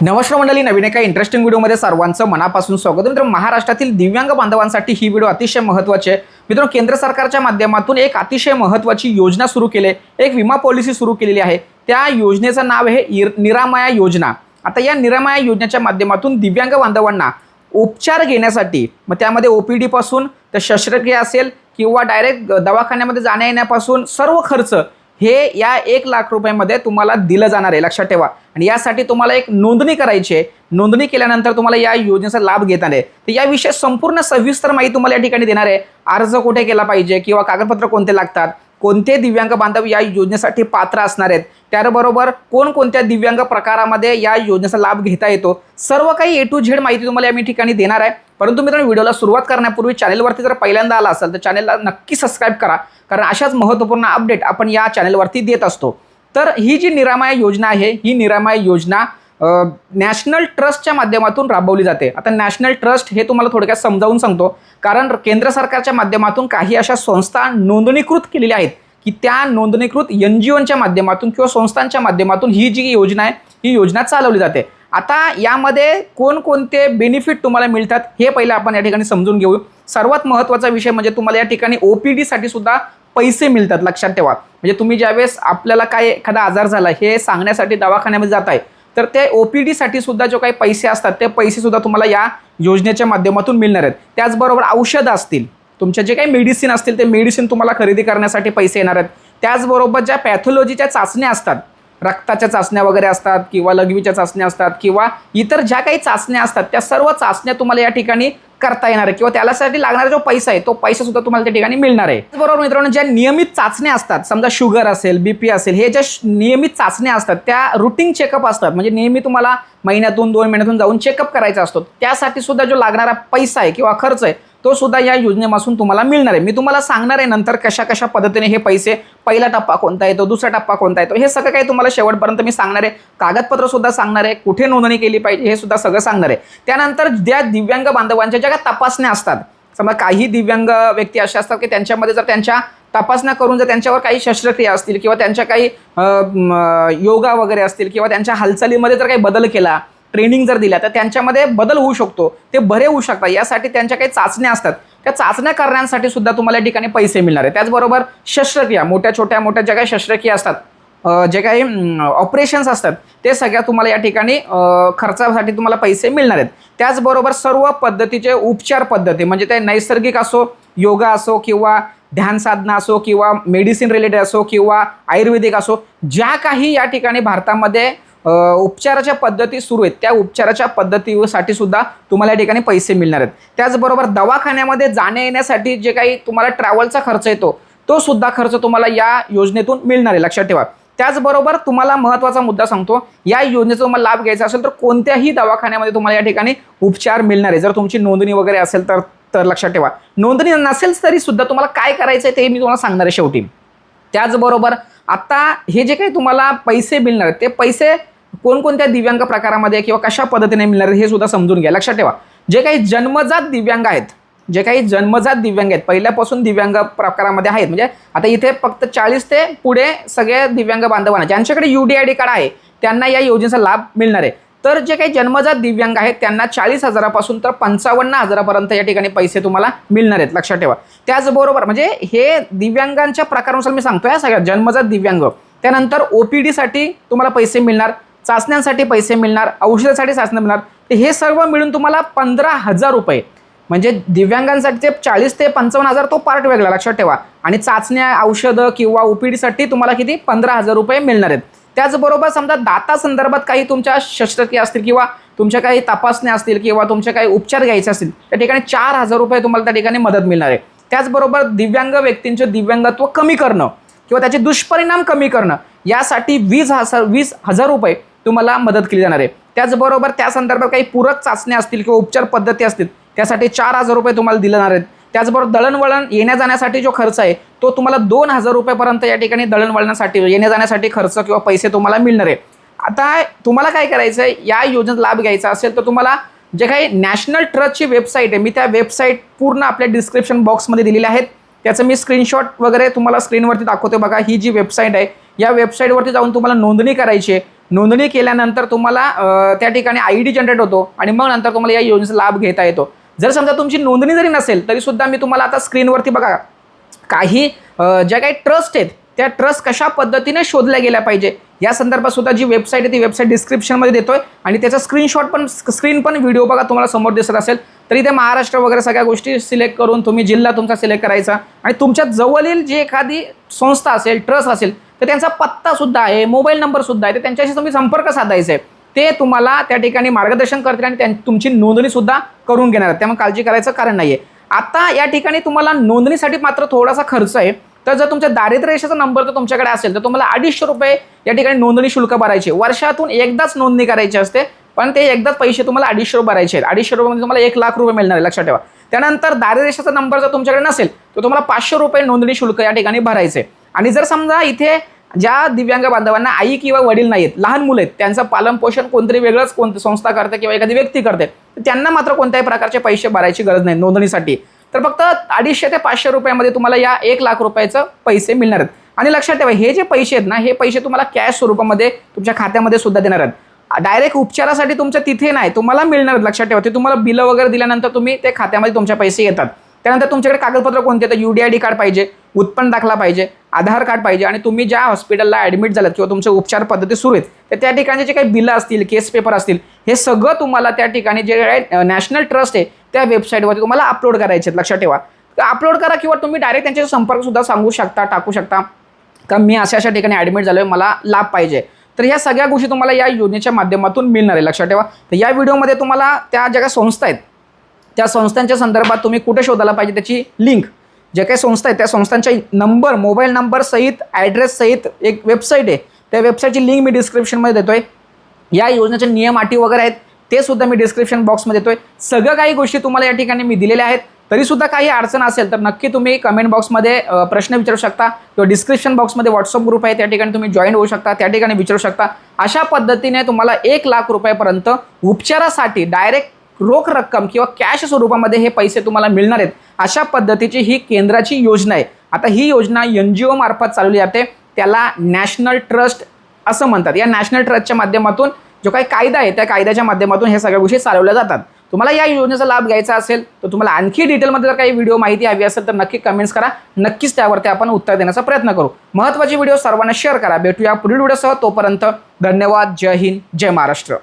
नमस्कार मंडळी, नवीन एका इंटरेस्टिंग व्हिडिओमध्ये सर्वांचं मनापासून स्वागत. मित्रांनो, महाराष्ट्रातील दिव्यांग बांधवांसाठी ही व्हिडिओ अतिशय महत्त्वाची आहे. मित्रांनो, केंद्र सरकारच्या माध्यमातून एक अतिशय महत्त्वाची योजना सुरू केली आहे, एक विमा पॉलिसी सुरू केलेली आहे. त्या योजनेचं नाव आहे निरामया योजना. आता या निरामया योजनेच्या माध्यमातून दिव्यांग बांधवांना उपचार घेण्यासाठी, मग त्यामध्ये OPD पासून तर शस्त्रक्रिया असेल किंवा डायरेक्ट दवाखान्यामध्ये जाण्या येण्यापासून सर्व खर्च हे या 1 लाख रुपयामध्ये तुम्हाला दिलं जाणार आहे, लक्षात ठेवा. आणि यासाठी तुम्हाला एक नोंदणी करायची आहे. नोंदणी केल्यानंतर तुम्हाला या योजनेचा लाभ घेता येईल. तर याविषयी संपूर्ण सविस्तर माहिती तुम्हाला या ठिकाणी देणार आहे. अर्ज कुठे केला पाहिजे किंवा कागदपत्र कोणते लागतात, कोणते दिव्यांग बांधव या योजनेसाठी पात्र असणार आहेत, त्याबरोबर कोणकोणत्या दिव्यांग प्रकारामध्ये या योजनेचा लाभ घेता येतो, सर्व काही A to Z माहिती तुम्हाला या ठिकाणी देणार आहे. परंतु मित्रांनो, व्हिडिओला सुरुवात करण्यापूर्वी चॅनलवरती जर पहिल्यांदा आला असेल तर चॅनलला नक्की सबस्क्राईब करा, कारण अशाच महत्त्वपूर्ण अपडेट आपण या चॅनलवरती देत असतो. तर ही जी निरामया योजना आहे, ही निरामया योजना नॅशनल ट्रस्टच्या माध्यमातून राबवली जाते. आता नॅशनल ट्रस्ट हे तुम्हाला थोडक्यात समजावून सांगतो, कारण केंद्र सरकारच्या माध्यमातून काही अशा संस्था नोंदणीकृत केलेल्या आहेत की त्या नोंदणीकृत NGOच्या माध्यमातून किंवा संस्थांच्या माध्यमातून ही जी योजना आहे, ही योजना चालवली जाते. आता यामध्ये कोणकोणते बेनिफिट तुम्हाला मिळतात हे पहिलं आपण या ठिकाणी समजून घेऊ. सर्वात महत्त्वाचा विषय म्हणजे तुम्हाला या ठिकाणी OPD साठी सुद्धा पैसे मिळतात, लक्षात ठेवा. म्हणजे तुम्ही ज्यावेळेस आपल्याला काय एखादा आजार झाला हे सांगण्यासाठी दवाखान्यामध्ये जात आहे, तर ते OPD साठी सुद्धा जो काही पैसे असतात ते पैसे सुद्धा तुम्हाला या योजनेच्या माध्यमातून मिळणार आहेत. त्याचबरोबर औषधं असतील, तुमचे जे काही मेडिसिन असतील ते मेडिसिन तुम्हाला खरेदी करण्यासाठी पैसे येणार आहेत. त्याचबरोबर ज्या पॅथॉलॉजीच्या चाचण्या असतात, रक्ताच्या चाचण्या वगैरे असतात किंवा लघवीच्या चाचण्या असतात किंवा इतर ज्या काही चाचण्या असतात, त्या सर्व चाचण्या तुम्हाला या ठिकाणी करता येणार आहे किंवा त्यासाठी लागणारा जो पैसा आहे तो पैसा सुद्धा तुम्हाला त्या ठिकाणी मिळणार आहे. बरोबर मित्रांनो, ज्या नियमित चाचण्या असतात, समजा शुगर असेल, BP असेल, हे ज्या नियमित चाचण्या असतात त्या रुटीन चेकअप असतात. म्हणजे नेहमी तुम्हाला महिन्यातून 2 महिन्यातून जाऊन चेकअप करायचा असतो. त्यासाठी सुद्धा जो लागणारा पैसा आहे किंवा खर्च आहे तो सुद्धा या योजनेपासून तुम्हाला मिळणार आहे. मी तुम्हाला सांगणार आहे नंतर कशा कशा पद्धतीने हे पैसे, पहिला टप्पा कोणता येतो, दुसरा टप्पा कोणता येतो, हे सगळं काही तुम्हाला शेवटपर्यंत मी सांगणार आहे. कागदपत्र सुद्धा सांगणार आहे, कुठे नोंदणी केली पाहिजे हे सुद्धा सगळं सांगणार आहे. त्यानंतर ज्या दिव्यांग बांधवांच्या ज्या काही तपासण्या असतात, समजा काही दिव्यांग व्यक्ती अशा असतात की त्यांच्यामध्ये जर त्यांच्या तपासण्या करून जर त्यांच्यावर काही शस्त्रक्रिया असतील किंवा त्यांच्या काही योगा वगैरे असतील किंवा त्यांच्या हालचालीमध्ये जर काही बदल केला, ट्रेनिंग जर दिल्या, तर त्यांच्यामध्ये बदल होऊ शकतो, ते बरे होऊ शकतात. यासाठी त्यांच्या काही चाचण्या असतात, त्या चाचण्या करण्यासाठी सुद्धा तुम्हाला या ठिकाणी पैसे मिळणार आहे. त्याचबरोबर शस्त्रक्रिया, मोठ्या ज्या काही शस्त्रक्रिया असतात, जे काही ऑपरेशन्स असतात, ते सगळ्या तुम्हाला या ठिकाणी खर्चासाठी तुम्हाला पैसे मिळणार आहेत. त्याचबरोबर सर्व पद्धतीचे उपचार पद्धती, म्हणजे ते नैसर्गिक असो, योगा असो किंवा ध्यान साधना असो किंवा मेडिसिन रिलेटेड असो किंवा आयुर्वेदिक असो, ज्या काही या ठिकाणी भारतामध्ये उपचाराच्या पद्धती सुरू आहेत, त्या उपचाराच्या पद्धतीसाठी सुद्धा तुम्हाला या ठिकाणी पैसे मिळणार आहेत. त्याचबरोबर दवाखान्यामध्ये जाण्या येण्यासाठी जे काही तुम्हाला ट्रॅव्हलचा खर्च येतो, तो सुद्धा खर्च तुम्हाला या योजनेतून मिळणार आहे, लक्षात ठेवा. त्याचबरोबर तुम्हाला महत्त्वाचा मुद्दा सांगतो, या योजनेचा तुम्हाला लाभ घ्यायचा असेल तर कोणत्याही दवाखान्यामध्ये तुम्हाला या ठिकाणी उपचार मिळणार आहे. जर तुमची नोंदणी वगैरे असेल तर लक्षात ठेवा. नोंदणी नसेल तरी सुद्धा तुम्हाला काय करायचं आहे ते मी तुम्हाला सांगणार आहे शेवटी. त्याचबरोबर आता हे जे काही तुम्हाला पैसे मिळणार आहेत, ते पैसे कोणकोणत्या दिव्यांग प्रकारामध्ये किंवा कशा पद्धतीने मिळणार हे सुद्धा समजून घ्या, लक्षात ठेवा. जे काही जन्मजात दिव्यांग आहेत, पहिल्यापासून दिव्यांग प्रकारामध्ये आहेत, म्हणजे आता इथे फक्त 40 ते पुढे सगळे दिव्यांग बांधवांना ज्यांच्याकडे UDID कार्ड आहे त्यांना या योजनेचा लाभ मिळणार आहे. तर जे काही जन्मजात दिव्यांग आहेत त्यांना 40,000पासून तर 55,000पर्यंत या ठिकाणी पैसे तुम्हाला मिळणार आहेत, लक्षात ठेवा. त्याचबरोबर म्हणजे हे दिव्यांगांच्या प्रकारानुसार मी सांगतोय, सगळ्या जन्मजात दिव्यांग. त्यानंतर OPD साठी तुम्हाला पैसे मिळणार, चाचण्यांसाठी पैसे मिळणार, औषधासाठी चाचण्या मिळणार. तर हे सर्व मिळून तुम्हाला 15,000 रुपये, म्हणजे दिव्यांगांसाठी ते 40 ते 55,000 तो पार्ट वेगळा, लक्षात ठेवा. आणि चाचण्या, औषधं किंवा OPD साठी तुम्हाला किती 15,000 रुपये मिळणार आहेत. त्याचबरोबर समजा दाता संदर्भात काही तुमच्या शस्त्रक्रिया असतील किंवा तुमच्या काही तपासण्या असतील किंवा तुमचे काही उपचार घ्यायचे असतील, त्या ठिकाणी 4,000 रुपये तुम्हाला त्या ठिकाणी मदत मिळणार आहे. त्याचबरोबर दिव्यांग व्यक्तींचे दिव्यांगत्व कमी करणं किंवा त्याचे दुष्परिणाम कमी करणं यासाठी 20,000 रुपये तुम्हाला मदत केली जाणार आहे. त्याचबरोबर त्या संदर्भात काही पूरक चाचण्या असतील किंवा उपचार पद्धती असतील त्यासाठी 4,000 रुपये तुम्हाला दिले जाणार आहेत. त्याचबरोबर दळणवळण येण्या जाण्यासाठी जो खर्च आहे तो तुम्हाला 2,000 रुपयेपर्यंत या ठिकाणी दळणवळणासाठी येण्या जाण्यासाठी खर्च किंवा पैसे तुम्हाला मिळणार आहे. आता तुम्हाला काय करायचं आहे, या योजनेचा लाभ घ्यायचा असेल तर तुम्हाला जे काही नॅशनल ट्रस्टची वेबसाईट आहे, मी त्या वेबसाईट पूर्ण आपल्या डिस्क्रिप्शन बॉक्समध्ये दिलेल्या आहेत. त्याचं मी स्क्रीनशॉट वगैरे तुम्हाला स्क्रीनवरती दाखवतो बघा. ही जी वेबसाईट आहे, या वेबसाईटवरती जाऊन तुम्हाला नोंदणी करायची आहे. नोंदणी केल्यानंतर तुम्हाला त्या ठिकाणी ID जनरेट होतो आणि मग नंतर तुम्हाला या योजनेचा लाभ घेता येतो. जर समजा तुमची नोंदणी जरी नसेल तरी सुद्धा मी तुम्हाला आता स्क्रीनवरती बघा काही ज्या काही ट्रस्ट आहेत त्या ट्रस्ट कशा पद्धतीने शोधल्या गेल्या पाहिजे या संदर्भात सुद्धा जी वेबसाईट आहे ती वेबसाईट डिस्क्रिप्शनमध्ये देतोय आणि त्याचा स्क्रीन पण व्हिडिओ बघा तुम्हाला समोर दिसत असेल. तर इथे महाराष्ट्र वगैरे सगळ्या गोष्टी सिलेक्ट करून तुम्ही जिल्हा तुमचा सिलेक्ट करायचा आणि तुमच्या जवळील जी एखादी संस्था असेल ट्रस्ट असेल तर त्यांचा पत्ता सुद्धा आहे, मोबाईल नंबर सुद्धा आहे, तर त्यांच्याशी तुम्ही संपर्क साधायचा आहे. ते तुम्हाला त्या ठिकाणी मार्गदर्शन करतील आणि तुमची नोंदणी सुद्धा करून घेणार आहेत. त्यामुळे काळजी करायचं कारण नाहीये. आता या ठिकाणी तुम्हाला नोंदणीसाठी मात्र थोडासा खर्च आहे. तर जर तुमच्या दारिद्र्य रेषेचा नंबर जर तुमच्याकडे असेल तर तुम्हाला 250 रुपये या ठिकाणी नोंदणी शुल्क भरायचे. वर्षातून एकदाच नोंदणी करायची असते पण ते एकदाच पैसे तुम्हाला 250 रुपये भरायचे आहेत. 250 रुपये तुम्हाला 1,00,000 रुपये मिळणार आहे, लक्षात ठेवा. त्यानंतर दारिद्र्य रेषेचा नंबर जर तुमच्याकडे नसेल तर तुम्हाला 500 रुपये नोंदणी शुल्क या ठिकाणी भरायचे. आणि जर समजा इथे ज्या दिव्यांग बांधवांना आई किंवा वडील नाहीत, लहान मुलं आहेत, त्यांचं पालनपोषण कोणतरी वेगळंच कोणती संस्था करते किंवा एखादी व्यक्ती करते, तर त्यांना मात्र कोणत्याही प्रकारचे पैसे भरायची गरज नाही नोंदणीसाठी. तर फक्त 250 ते 500 रुपयामध्ये तुम्हाला या 1,00,000 रुपयाचं पैसे मिळणार आहेत. आणि लक्षात ठेवा हे जे पैसे आहेत ना हे पैसे तुम्हाला कॅश स्वरूपामध्ये तुमच्या खात्यामध्ये सुद्धा देणार आहेत. डायरेक्ट उपचारासाठी तुमच्या तिथे नाही तुम्हाला मिळणार आहेत, लक्षात ठेवा. ते तुम्हाला बिलं वगैरे दिल्यानंतर तुम्ही ते खात्यामध्ये तुमचे पैसे येतात. त्यानंतर तुमच्याकडे कागदपत्र कोणते तर UDID कार्ड पाहिजे, उत्पन्न दाखला पाहिजे, आधार कार्ड पाहिजे आणि तुम्ही ज्या हॉस्पिटलला ॲडमिट झालात किंवा तुमचे उपचार पद्धती सुरू आहेत तर त्या ठिकाणी जे काही बिलं असतील, केस पेपर असतील, हे सगळं तुम्हाला त्या ठिकाणी जे काही नॅशनल ट्रस्ट आहे त्या वेबसाईटवरती तुम्हाला अपलोड करायचे आहेत, लक्षात ठेवा. अपलोड करा किंवा तुम्ही डायरेक्ट त्यांच्याशी संपर्क सुद्धा सांगू शकता, टाकू शकता का मी अशा ठिकाणी ॲडमिट झालोय, मला लाभ पाहिजे. तर ह्या सगळ्या गोष्टी तुम्हाला या योजनेच्या माध्यमातून मिळणार आहे, लक्षात ठेवा. तर या व्हिडिओमध्ये तुम्हाला त्या ज्या काही संस्था आहेत त्या संस्थांच्या संदर्भात तुम्ही कुठे शोधायला पाहिजे त्याची लिंक, जे काही संस्था आहेत त्या संस्थांच्या नंबर, मोबाईल नंबर सहित, ॲड्रेस सहित एक वेबसाईट आहे, त्या वेबसाईटची लिंक मी डिस्क्रिप्शनमध्ये देतोय. या योजनेचे नियम अटी वगैरे आहेत ते सुद्धा मी डिस्क्रिप्शन बॉक्समध्ये देतोय. सगळं काही गोष्टी तुम्हाला या ठिकाणी मी दिलेल्या आहेत. तरीसुद्धा काही अडचण असेल तर नक्की तुम्ही कमेंट बॉक्समध्ये प्रश्न विचारू शकता किंवा डिस्क्रिप्शन बॉक्समध्ये व्हॉट्सअप ग्रुप आहे त्या ठिकाणी तुम्ही जॉईन होऊ शकता, त्या ठिकाणी विचारू शकता. अशा पद्धतीने तुम्हाला 1,00,000 रुपयापर्यंत उपचारासाठी डायरेक्ट रोख रक्कम किंवा कॅश स्वरूपामध्ये हे पैसे तुम्हाला मिळणार आहेत. अशा पद्धतीची ही केंद्राची योजना आहे. आता ही योजना NGO मार्फत चालवली जाते, त्याला नॅशनल ट्रस्ट असं म्हणतात. या नॅशनल ट्रस्टच्या माध्यमातून जो काही कायदा आहे त्या कायद्याच्या माध्यमातून हे सगळ्या गोष्टी चालवल्या जातात. तुम्हाला या योजनेचा लाभ घ्यायचा असेल तर तुम्हाला आणखी डिटेलमध्ये जर काही व्हिडिओ माहिती हवी असेल तर नक्की कमेंट्स करा, नक्कीच त्यावरती आपण उत्तर देण्याचा प्रयत्न करू. महत्त्वाची व्हिडिओ सर्वांना शेअर करा. भेटूया पुढील व्हिडिओसह, तोपर्यंत धन्यवाद. जय हिंद, जय महाराष्ट्र.